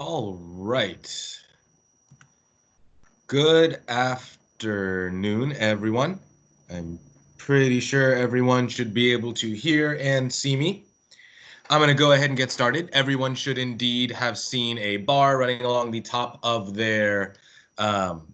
All right. Good afternoon, everyone. I'm pretty sure everyone should be able to hear and see me. I'm going to go ahead and get started. Everyone should indeed have seen a bar running along the top of their um,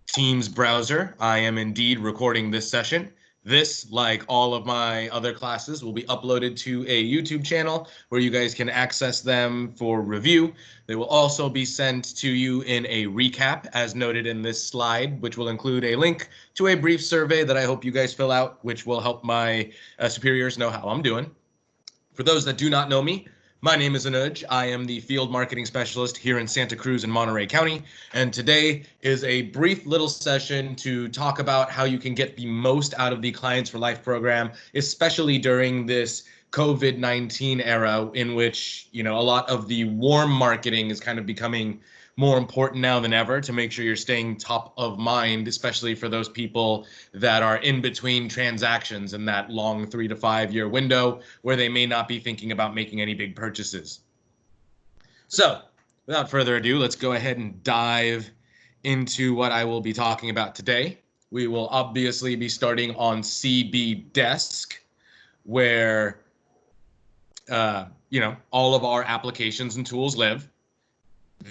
Teams browser. I am indeed recording this session. This, like all of my other classes, will be uploaded to a YouTube channel where you guys can access them for review. They will also be sent to you in a recap, as noted in this slide, which will include a link to a brief survey that I hope you guys fill out, which will help my superiors know how I'm doing. For those that do not know me, my name is Anuj. I am the field marketing specialist here in Santa Cruz and Monterey County. And today is a brief little session to talk about how you can get the most out of the Clients for Life program, especially during this COVID-19 era in which, a lot of the warm marketing is kind of becoming more important now than ever to make sure you're staying top of mind, especially for those people that are in between transactions in that long 3 to 5 year window where they may not be thinking about making any big purchases. So without further ado, let's go ahead and dive into what I will be talking about today. We will obviously be starting on CB Desk, where all of our applications and tools live.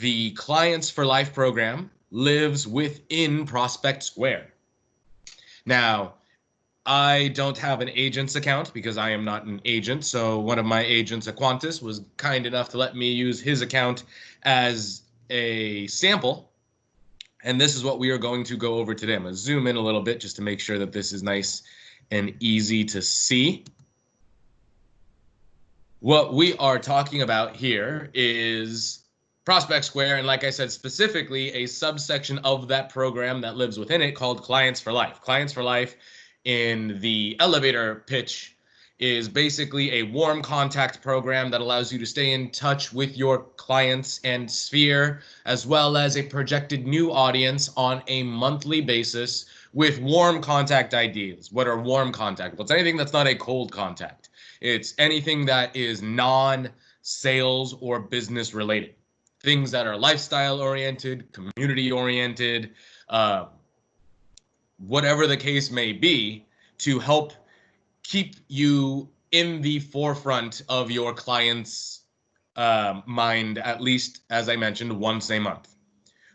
The Clients for Life program lives within Prospect Square. Now, I don't have an agent's account because I am not an agent. So one of my agents at Qantas was kind enough to let me use his account as a sample. And this is what we are going to go over today. I'm going to zoom in a little bit just to make sure that this is nice and easy to see. What we are talking about here is Prospect Square, and like I said, specifically a subsection of that program that lives within it called Clients for Life. Clients for Life in the elevator pitch is basically a warm contact program that allows you to stay in touch with your clients and sphere, as well as a projected new audience on a monthly basis with warm contact ideas. What are warm contact? Well, it's anything that's not a cold contact. It's anything that is non-sales or business related. Things that are lifestyle oriented, community oriented, whatever the case may be, to help keep you in the forefront of your client's mind, at least, as I mentioned, once a month.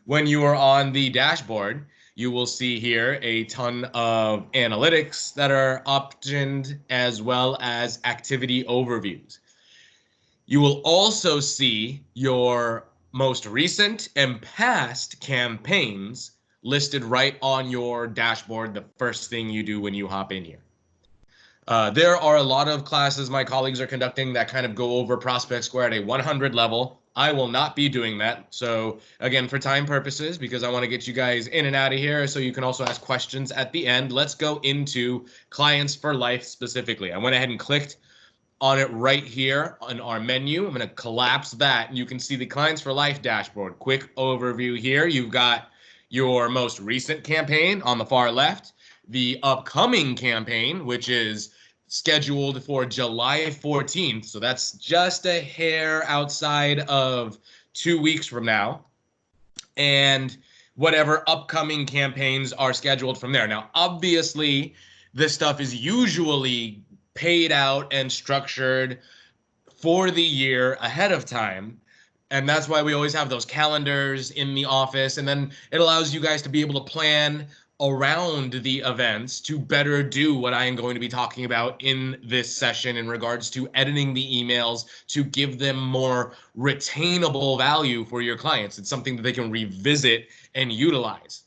When you are on the dashboard, you will see here a ton of analytics that are optioned, as well as activity overviews. You will also see your most recent and past campaigns listed right on your dashboard, the first thing you do when you hop in here. There are a lot of classes my colleagues are conducting that kind of go over Prospect Square at a 100 level. I will not be doing that. So again, for time purposes, because I want to get you guys in and out of here so you can also ask questions at the end, let's go into Clients for Life specifically. I went ahead and clicked on it right here on our menu. I'm going to collapse that, and you can see the Clients for Life dashboard. Quick overview here. You've got your most recent campaign on the far left, the upcoming campaign, which is scheduled for July 14th. So that's just a hair outside of 2 weeks from now. And whatever upcoming campaigns are scheduled from there. Now, obviously, this stuff is usually paid out and structured for the year ahead of time. And that's why we always have those calendars in the office. And then it allows you guys to be able to plan around the events to better do what I am going to be talking about in this session in regards to editing the emails to give them more retainable value for your clients. It's something that they can revisit and utilize.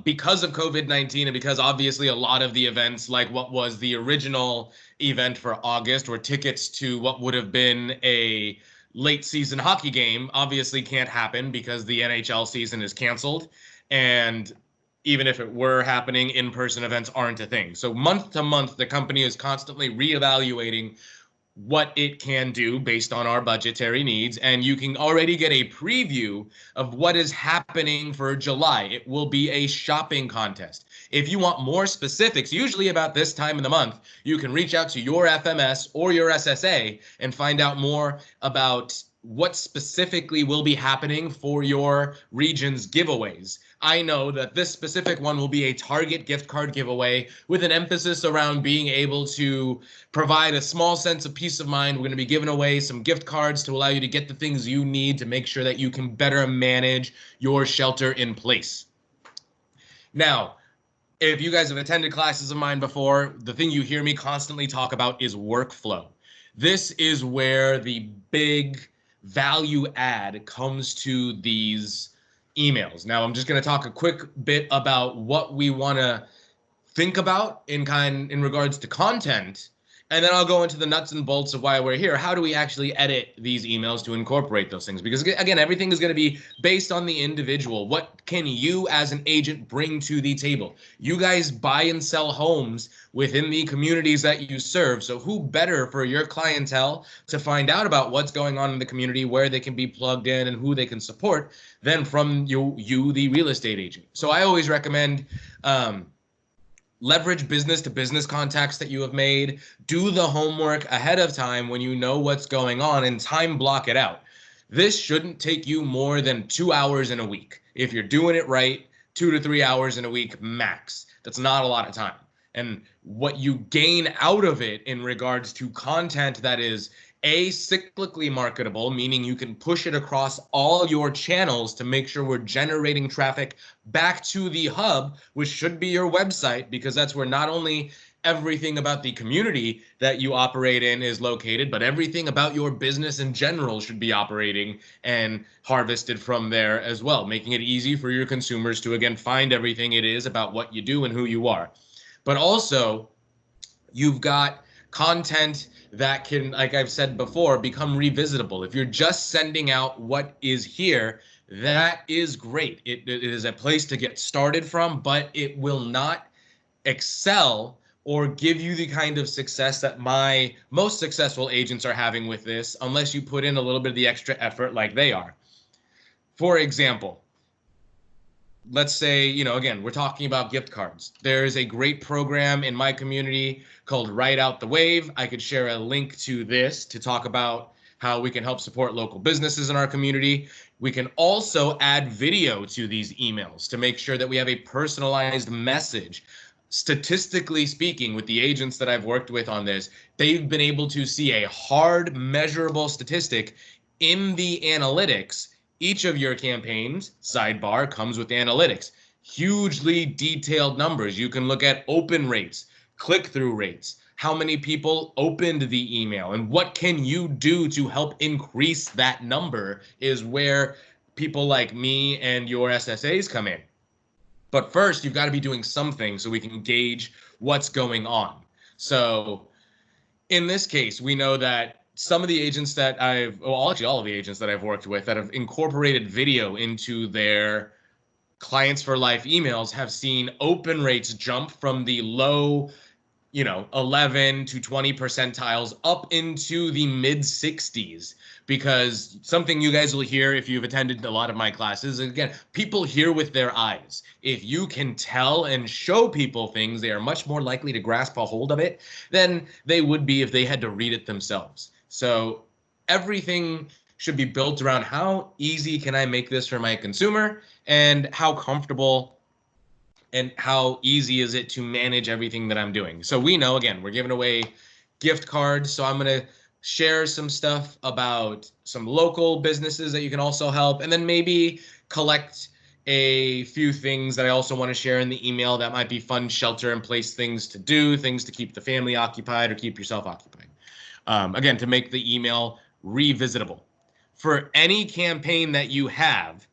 Because of COVID-19 and because obviously a lot of the events, like what was the original event for August, or tickets to what would have been a late season hockey game, obviously can't happen because the NHL season is canceled. And even if it were happening, in-person events aren't a thing. So month to month, the company is constantly reevaluating what it can do based on our budgetary needs. And you can already get a preview of what is happening for July. It will be a shopping contest. If you want more specifics, usually about this time of the month, you can reach out to your FMS or your SSA and find out more about what specifically will be happening for your region's giveaways. I know that this specific one will be a Target gift card giveaway with an emphasis around being able to provide a small sense of peace of mind. We're going to be giving away some gift cards to allow you to get the things you need to make sure that you can better manage your shelter in place. Now, if you guys have attended classes of mine before, the thing you hear me constantly talk about is workflow. This is where the big value add comes to these emails. Now, I'm just going to talk a quick bit about what we want to think about in regards to content, and then I'll go into the nuts and bolts of why we're here. How do we actually edit these emails to incorporate those things? Because again, everything is going to be based on the individual. What can you as an agent bring to the table? You guys buy and sell homes within the communities that you serve. So who better for your clientele to find out about what's going on in the community, where they can be plugged in and who they can support than from you, the real estate agent. So I always recommend, leverage business to business contacts that you have made. Do the homework ahead of time when you know what's going on and time block it out. This shouldn't take you more than 2 hours in a week. If you're doing it right, 2 to 3 hours in a week max. That's not a lot of time. And what you gain out of it in regards to content that is cyclically marketable, meaning you can push it across all your channels to make sure we're generating traffic back to the hub, which should be your website, because that's where not only everything about the community that you operate in is located, but everything about your business in general should be operating and harvested from there as well, making it easy for your consumers to, again, find everything it is about what you do and who you are. But also, you've got content that can, like I've said before, become revisitable. If you're just sending out what is here, that is great. It is a place to get started from, but it will not excel or give you the kind of success that my most successful agents are having with this, unless you put in a little bit of the extra effort like they are. For example, let's say, again, we're talking about gift cards. There's a great program in my community called Write Out the Wave. I could share a link to this to talk about how we can help support local businesses in our community. We can also add video to these emails to make sure that we have a personalized message. Statistically speaking, with the agents that I've worked with on this, they've been able to see a hard measurable statistic in the analytics. Each of your campaigns, sidebar, comes with analytics, hugely detailed numbers. You can look at open rates, click-through rates, how many people opened the email, and what can you do to help increase that number is where people like me and your SSAs come in. But first, you've got to be doing something so we can gauge what's going on. So in this case, we know that some of the agents that actually all of the agents that I've worked with that have incorporated video into their clients for life emails have seen open rates jump from the low, 11 to 20 percentiles up into the mid 60s, because something you guys will hear if you've attended a lot of my classes, again, people hear with their eyes. If you can tell and show people things, they are much more likely to grasp a hold of it than they would be if they had to read it themselves. So everything should be built around how easy can I make this for my consumer, and how comfortable and how easy is it to manage everything that I'm doing. So we know, again, we're giving away gift cards. So I'm going to share some stuff about some local businesses that you can also help, and then maybe collect a few things that I also want to share in the email that might be fun shelter-in-place things to do, things to keep the family occupied or keep yourself occupied. Again, to make the email revisitable. For any campaign that you have,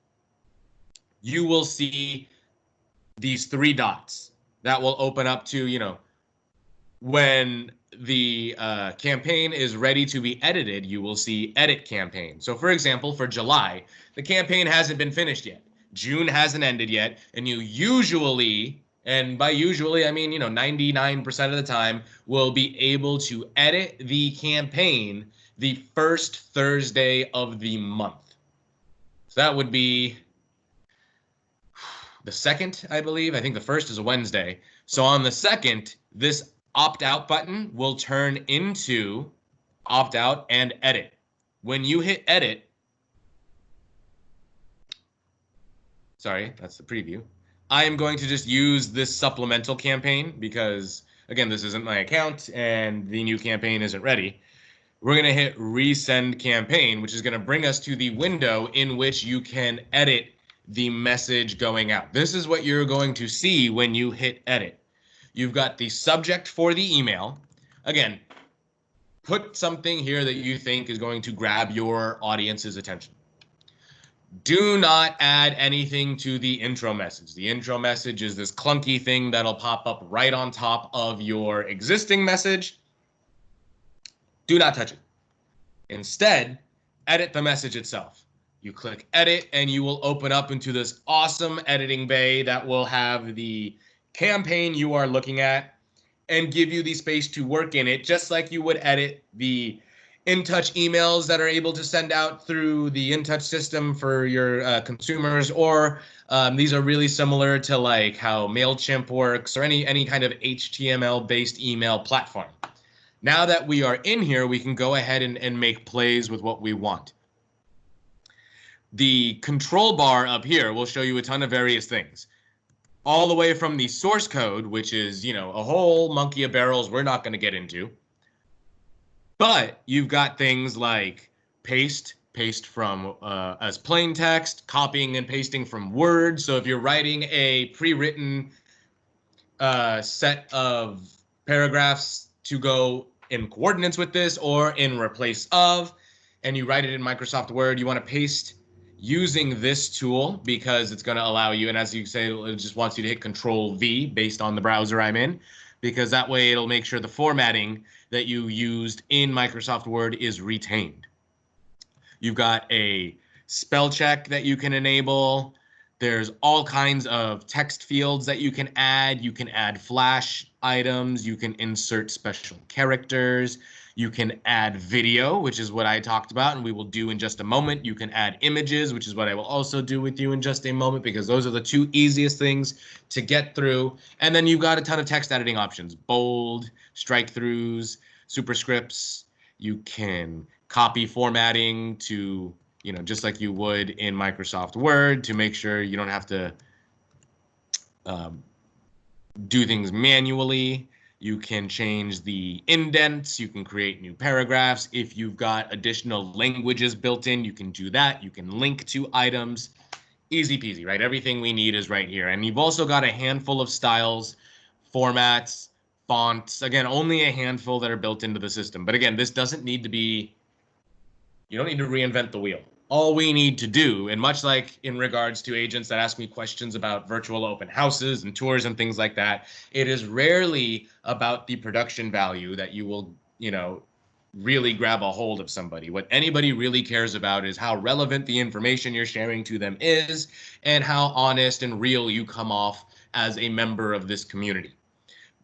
you will see these 3 dots that will open up to, when the campaign is ready to be edited, you will see edit campaign. So for example, for July, the campaign hasn't been finished yet. June hasn't ended yet. And you usually, and by usually, I mean, 99% of the time, will be able to edit the campaign the first Thursday of the month. So that would be the 2nd, I believe. I think the 1st is a Wednesday. So on the 2nd, this opt-out button will turn into opt-out and edit. when you hit edit, sorry, that's the preview. I am going to just use this supplemental campaign because, again, this isn't my account and the new campaign isn't ready. We're going to hit resend campaign, which is going to bring us to the window in which you can edit the message going out. This is what you're going to see when you hit edit. You've got the subject for the email. Again, put something here that you think is going to grab your audience's attention. Do not add anything to the intro message. The intro message is this clunky thing that'll pop up right on top of your existing message. Do not touch it. Instead, edit the message itself. You click edit and you will open up into this awesome editing bay that will have the campaign you are looking at and give you the space to work in it, just like you would edit the InTouch emails that are able to send out through the InTouch system for your consumers, or these are really similar to like how MailChimp works or any kind of HTML-based email platform. Now that we are in here, we can go ahead and make plays with what we want. The control bar up here will show you a ton of various things. All the way from the source code, which is, you know, a whole monkey of barrels we're not going to get into. But you've got things like paste from as plain text, copying and pasting from Word. So if you're writing a pre-written set of paragraphs to go in coordinates with this or in replace of, and you write it in Microsoft Word, you want to paste using this tool because it's going to allow you, and as you say, it just wants you to hit Control V based on the browser I'm in, because that way it'll make sure the formatting that you used in Microsoft Word is retained. You've got a spell check that you can enable. There's all kinds of text fields that you can add. You can add flash items. You can insert special characters. You can add video, which is what I talked about, and we will do in just a moment. You can add images, which is what I will also do with you in just a moment, because those are the two easiest things to get through. And then you've got a ton of text editing options: bold, strike-throughs, superscripts. You can copy formatting to, you know, just like you would in Microsoft Word, to make sure you don't have to do things manually. You can change the indents. You can create new paragraphs. If you've got additional languages built in, you can do that. You can link to items. Easy peasy, right? Everything we need is right here. And you've also got a handful of styles, formats, fonts. Again, only a handful that are built into the system. But again, this doesn't need to be, you don't need to reinvent the wheel. All we need to do, and much like in regards to agents that ask me questions about virtual open houses and tours and things like that, it is rarely about the production value that you will, you know, really grab a hold of somebody. What anybody really cares about is how relevant the information you're sharing to them is and how honest and real you come off as a member of this community.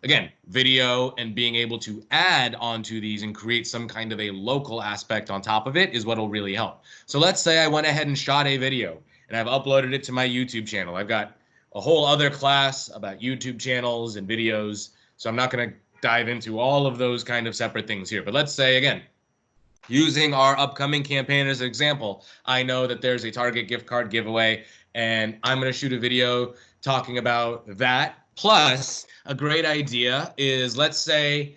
Again, video and being able to add onto these and create some kind of a local aspect on top of it is what will really help. So let's say I went ahead and shot a video and I've uploaded it to my YouTube channel. I've got a whole other class about YouTube channels and videos, so I'm not going to dive into all of those kind of separate things here. But let's say, again, using our upcoming campaign as an example, I know that there's a Target gift card giveaway, and I'm going to shoot a video talking about that. Plus, a great idea is, let's say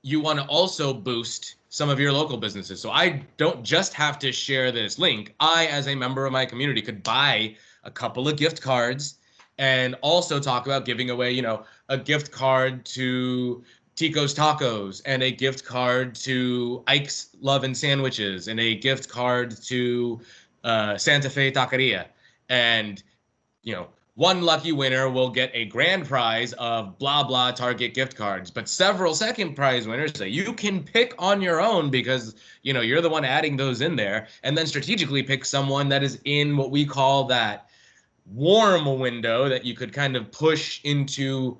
you want to also boost some of your local businesses. So I don't just have to share this link. I, as a member of my community, could buy a couple of gift cards and also talk about giving away, you know, a gift card to Tico's Tacos and a gift card to Ike's Love and Sandwiches and a gift card to Santa Fe Taqueria. And, you know, one lucky winner will get a grand prize of blah, blah Target gift cards, but several second prize winners that you can pick on your own because, you know, you're the one adding those in there, and then strategically pick someone that is in what we call that warm window that you could kind of push into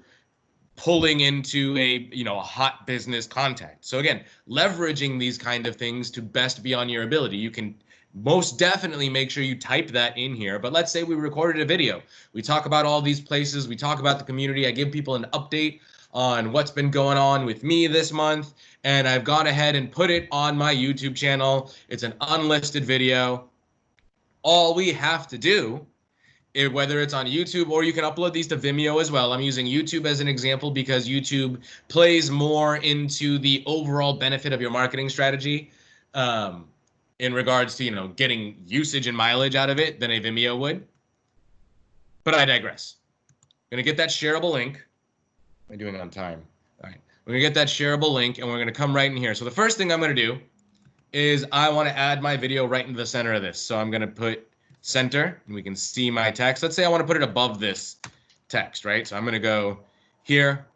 pulling into a, you know, a hot business contact. So again, leveraging these kind of things to best be on your ability. You can most definitely make sure you type that in here. But let's say we recorded a video. We talk about all these places. We talk about the community. I give people an update on what's been going on with me this month, and I've gone ahead and put it on my YouTube channel. It's an unlisted video. All we have to do, whether it's on YouTube or you can upload these to Vimeo as well. I'm using YouTube as an example because YouTube plays more into the overall benefit of your marketing strategy in regards to, getting usage and mileage out of it than a Vimeo would. But I digress. I'm going to get that shareable link. Am I doing it on time? All right. We're going to get that shareable link and we're going to come right in here. So the first thing I'm going to do is I want to add my video right into the center of this. So I'm going to put center and we can see my text. Let's say I want to put it above this text, right? So I'm going to go here.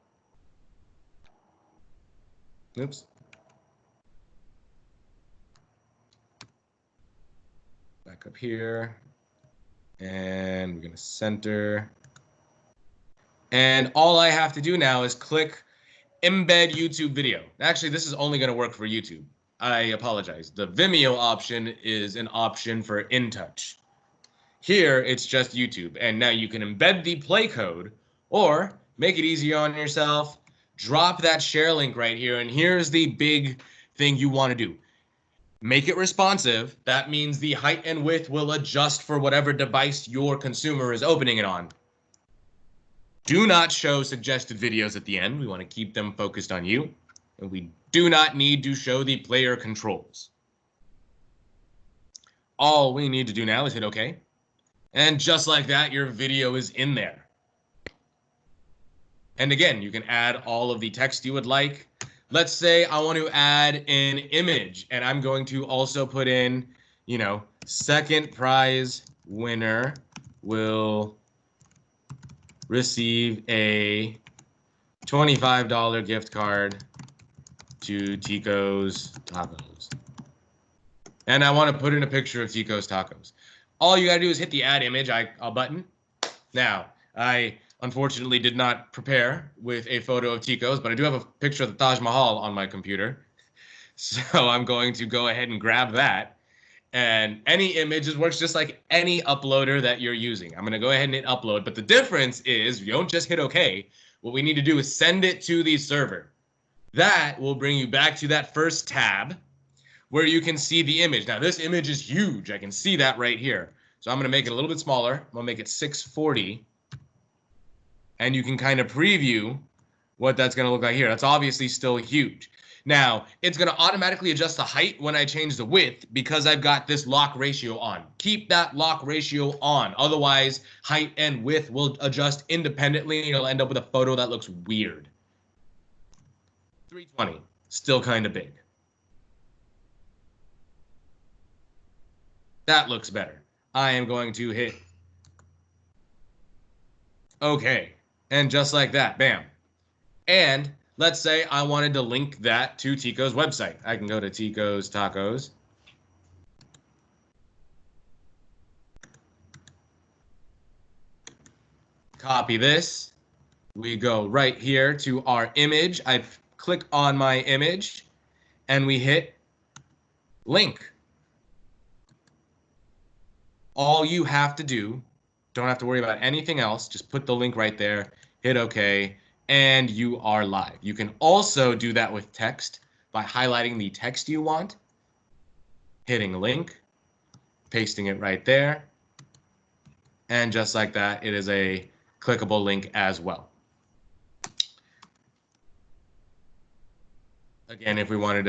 Oops. Back up here. And we're going to center. And all I have to do now is click embed YouTube video. Actually, this is only going to work for YouTube. I apologize. The Vimeo option is an option for InTouch. Here, it's just YouTube. And now you can embed the play code or make it easier on yourself. Drop that share link right here. And here's the big thing you want to do. Make it responsive. That means the height and width will adjust for whatever device your consumer is opening it on. Do not show suggested videos at the end. We want to keep them focused on you. And we do not need to show the player controls. All we need to do now is hit OK. And just like that, your video is in there. And again, you can add all of the text you would like. Let's say I want to add an image, and I'm going to also put in, second prize winner will receive a $25 gift card to Tico's Tacos. And I want to put in a picture of Tico's Tacos. All you got to do is hit the add image button. Now, I unfortunately did not prepare with a photo of Tico's, but I do have a picture of the Taj Mahal on my computer. So I'm going to go ahead and grab that. And any images works just like any uploader that you're using. I'm going to go ahead and hit upload. But the difference is you don't just hit OK. What we need to do is send it to the server. That will bring you back to that first tab where you can see the image. Now, this image is huge. I can see that right here. So I'm going to make it a little bit smaller. I'm going to make it 640. And you can kind of preview what that's going to look like here. That's obviously still huge. Now, it's going to automatically adjust the height when I change the width because I've got this lock ratio on. Keep that lock ratio on. Otherwise, height and width will adjust independently and you'll end up with a photo that looks weird. 320, still kind of big. That looks better. I am going to hit OK. And just like that, bam. And let's say I wanted to link that to Tico's website. I can go to Tico's Tacos. Copy this. We go right here to our image. I click on my image and we hit link. All you have to do, don't have to worry about anything else, just put the link right there, hit OK, and you are live. You can also do that with text by highlighting the text you want, hitting link, pasting it right there, and just like that, it is a clickable link as well. Again, if we wanted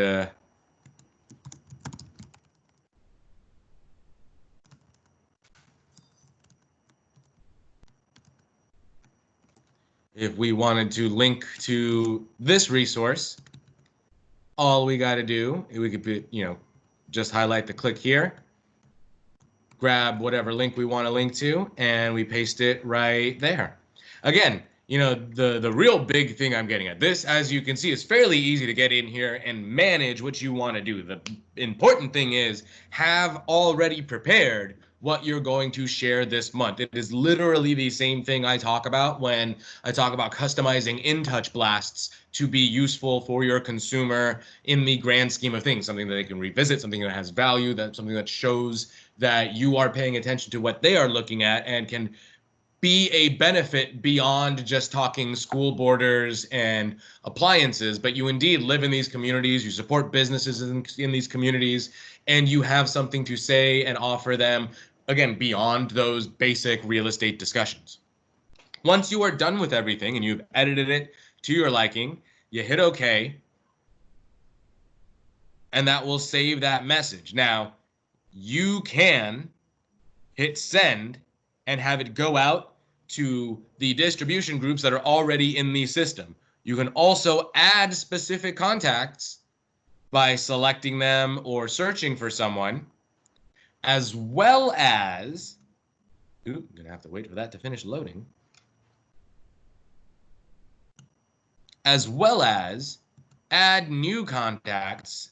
to link to this resource, all we got to do, we could put, just highlight the click here, grab whatever link we want to link to, and we paste it right there. Again, the real big thing I'm getting at this, as you can see, is fairly easy to get in here and manage what you want to do. The important thing is have already prepared what you're going to share this month. It is literally the same thing I talk about when I talk about customizing InTouch blasts to be useful for your consumer in the grand scheme of things, something that they can revisit, something that has value, something that shows that you are paying attention to what they are looking at and can be a benefit beyond just talking school borders and appliances, but you indeed live in these communities, you support businesses in these communities, and you have something to say and offer them, again, beyond those basic real estate discussions. Once you are done with everything and you've edited it to your liking, you hit OK, and that will save that message. Now, you can hit send and have it go out to the distribution groups that are already in the system. You can also add specific contacts by selecting them or searching for someone, as well as, I'm gonna have to wait for that to finish loading, as well as add new contacts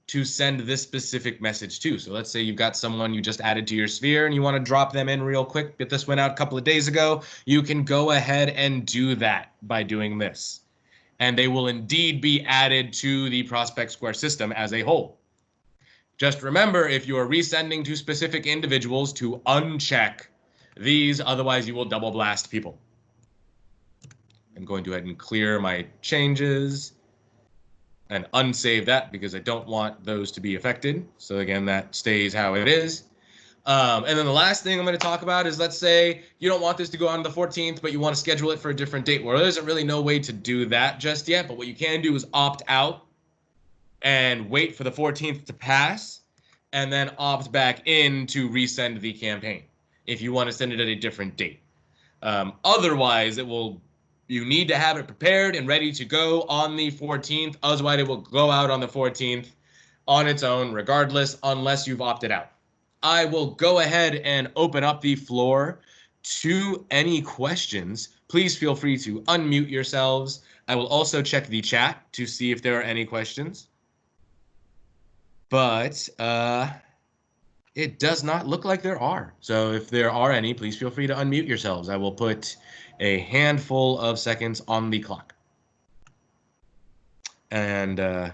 to send this specific message to. So let's say you've got someone you just added to your sphere and you want to drop them in real quick, but this went out a couple of days ago. You can go ahead and do that by doing this. And they will indeed be added to the Prospect Square system as a whole. Just remember, if you are resending to specific individuals, to uncheck these, otherwise you will double blast people. I'm going to go ahead and clear my changes and unsave that because I don't want those to be affected. So again, that stays how it is. And then the last thing I'm going to talk about is, let's say you don't want this to go on the 14th, but you want to schedule it for a different date. Well, there isn't really no way to do that just yet, but what you can do is opt out and wait for the 14th to pass and then opt back in to resend the campaign if you want to send it at a different date. Otherwise, you need to have it prepared and ready to go on the 14th. Otherwise, it will go out on the 14th on its own, regardless, unless you've opted out. I will go ahead and open up the floor to any questions. Please feel free to unmute yourselves. I will also check the chat to see if there are any questions. But it does not look like there are. So if there are any, please feel free to unmute yourselves. I will put a handful of seconds on the clock. And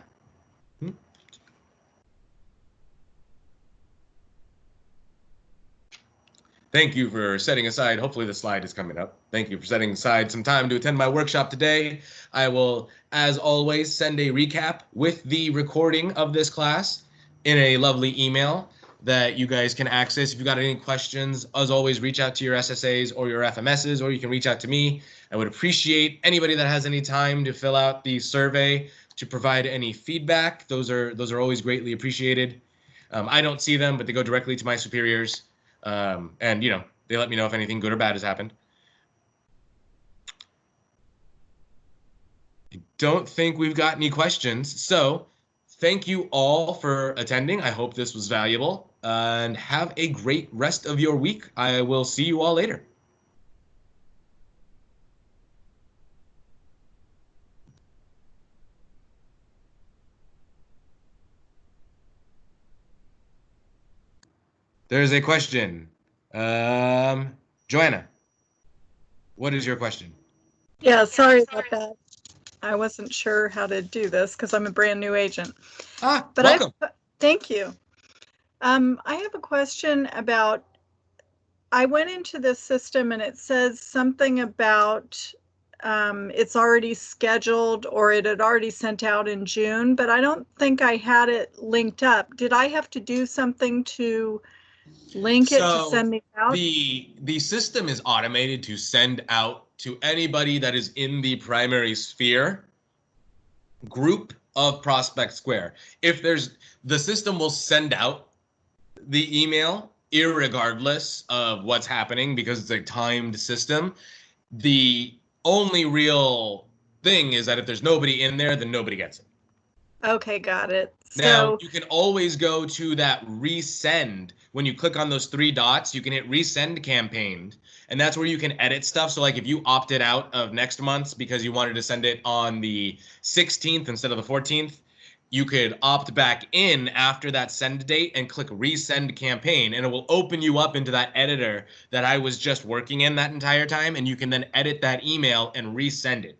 thank you for setting aside, hopefully the slide is coming up. Thank you for setting aside some time to attend my workshop today. I will, as always, send a recap with the recording of this class in a lovely email that you guys can access. If you've got any questions, as always, reach out to your SSAs or your FMSs, or you can reach out to me. I would appreciate anybody that has any time to fill out the survey to provide any feedback. Those are always greatly appreciated. I don't see them, but they go directly to my superiors. And they let me know if anything good or bad has happened. I don't think we've got any questions. So thank you all for attending. I hope this was valuable, and have a great rest of your week. I will see you all later. There's a question. Joanna, what is your question? Yeah, sorry about that. I wasn't sure how to do this because I'm a brand new agent. But welcome. Thank you. I have a question about, I went into this system and it says something about it's already scheduled, or it had already sent out in June, but I don't think I had it linked up. Did I have to do something to link it to send it out? The system is automated to send out to anybody that is in the primary sphere group of Prospect Square. The system will send out the email irregardless of what's happening because it's a timed system. The only real thing is that if there's nobody in there, then nobody gets it. Okay, got it. Now, you can always go to that resend. When you click on those three dots, you can hit resend campaign, and that's where you can edit stuff. So like if you opted out of next month's because you wanted to send it on the 16th instead of the 14th, you could opt back in after that send date and click resend campaign, and it will open you up into that editor that I was just working in that entire time, and you can then edit that email and resend it.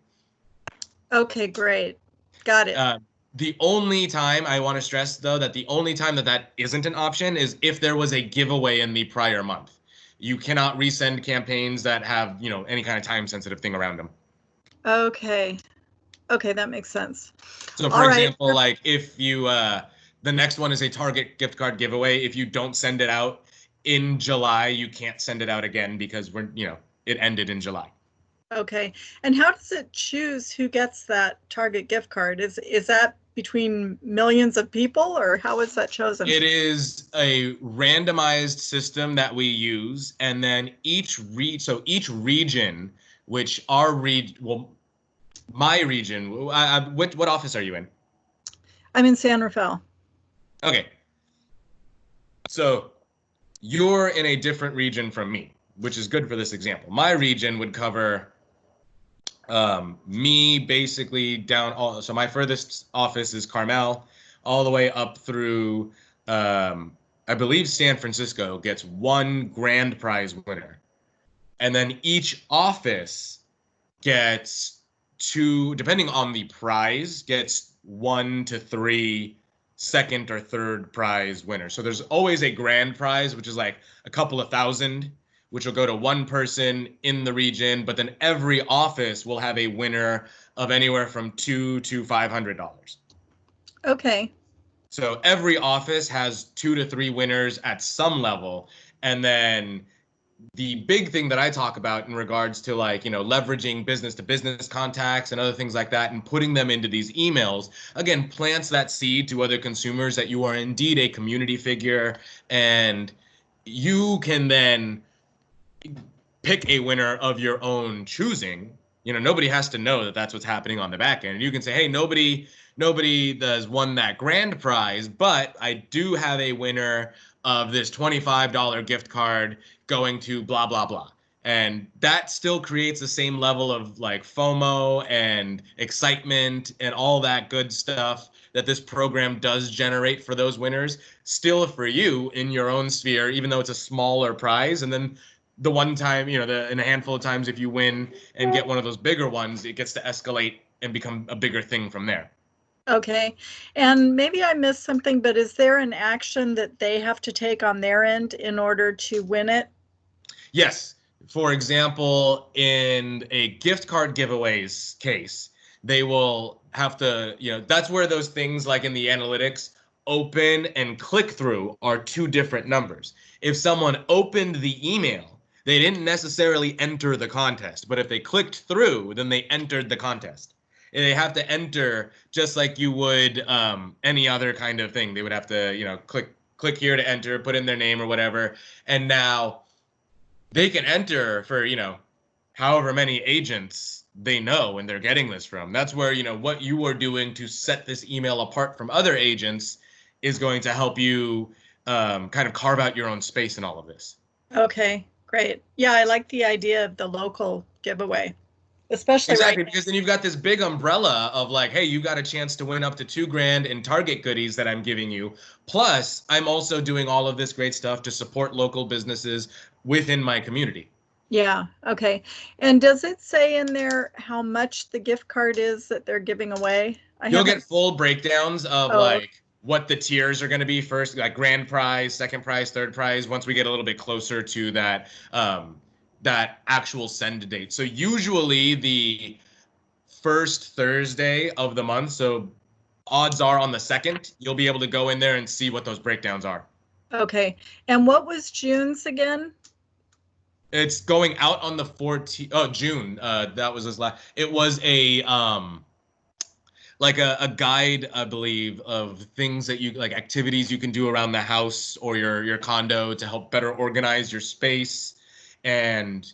Okay, great. Got it. The only time I want to stress, though, that the only time that isn't an option is if there was a giveaway in the prior month. You cannot resend campaigns that have, you know, any kind of time sensitive thing around them. Okay. Okay, that makes sense. So for All right. example, like if you, the next one is a Target gift card giveaway. If you don't send it out in July, you can't send it out again because we're, you know, it ended in July. Okay. And how does it choose who gets that Target gift card? Is that between millions of people, or how is that chosen? It is a randomized system that we use, and then each region, which our well, my region, what office are you in? I'm in San Rafael. Okay. So you're in a different region from me, which is good for this example. My region would cover me basically down all, so my furthest office is Carmel, all the way up through I believe San Francisco gets one grand prize winner. And then each office gets two, depending on the prize, gets 1 to 3 second or third prize winners. So there's always a grand prize, which is like a couple of thousand, which will go to one person in the region, but then every office will have a winner of anywhere from $200 to $500. Okay. So every office has 2 to 3 winners at some level, and then the big thing that I talk about in regards to, like, you know, leveraging business to business contacts and other things like that and putting them into these emails, again, plants that seed to other consumers that you are indeed a community figure, and you can then pick a winner of your own choosing. You know, nobody has to know that that's what's happening on the back end. You can say, hey, nobody does won that grand prize, but I do have a winner of this $25 gift card going to blah blah blah. And that still creates the same level of like FOMO and excitement and all that good stuff that this program does generate for those winners, still for you in your own sphere, even though it's a smaller prize. And then the one time, you know, in a handful of times, if you win and get one of those bigger ones, it gets to escalate and become a bigger thing from there. Okay. And maybe I missed something, but is there an action that they have to take on their end in order to win it? Yes. For example, in a gift card giveaways case, they will have to, you know, that's where those things like in the analytics, open and click through are two different numbers. If someone opened the email, they didn't necessarily enter the contest, but if they clicked through, then they entered the contest. And they have to enter just like you would any other kind of thing. They would have to, you know, click here to enter, put in their name or whatever. And now they can enter for, you know, however many agents they know and they're getting this from. That's where, you know, what you are doing to set this email apart from other agents is going to help you kind of carve out your own space in all of this. Okay, great. Yeah, I like the idea of the local giveaway, especially Exactly, right because then you've got this big umbrella of like, hey, you got a chance to win up to 2 grand in Target goodies that I'm giving you. Plus, I'm also doing all of this great stuff to support local businesses within my community. Yeah, okay. And does it say in there how much the gift card is that they're giving away? I You'll haven't. get full breakdowns of Oh, like what the tiers are going to be first, like grand prize, second prize, third prize, once we get a little bit closer to that actual send date. So usually the first Thursday of the month, so odds are on the second, you'll be able to go in there and see what those breakdowns are. okay. And what was June's again? It's going out on the 14th. Oh, June. That was his last. It was a like a guide, I believe, of things that you like, activities you can do around the house or your condo to help better organize your space and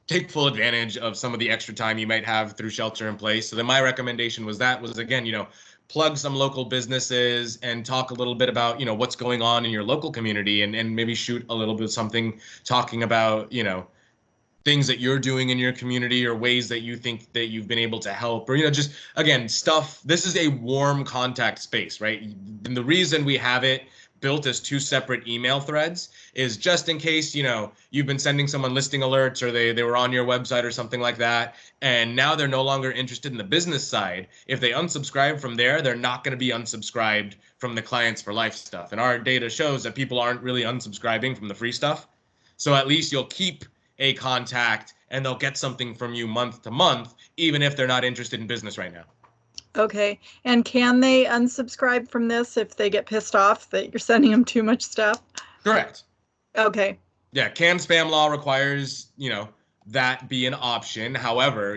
take full advantage of some of the extra time you might have through shelter in place. So then my recommendation was again, you know, plug some local businesses and talk a little bit about, you know, what's going on in your local community and maybe shoot a little bit of something talking about, you know, things that you're doing in your community or ways that you think that you've been able to help, or, you know, just again, stuff. This is a warm contact space, right? And the reason we have it built as 2 separate email threads is just in case, you know, you've been sending someone listing alerts or they were on your website or something like that, and now they're no longer interested in the business side. If they unsubscribe from there, they're not going to be unsubscribed from the Clients for Life stuff. And our data shows that people aren't really unsubscribing from the free stuff. So at least you'll keep a contact and they'll get something from you month to month, even if they're not interested in business right now. Okay. And can they unsubscribe from this if they get pissed off that you're sending them too much stuff? Correct. Okay. Yeah, canned spam law requires, that be an option. However,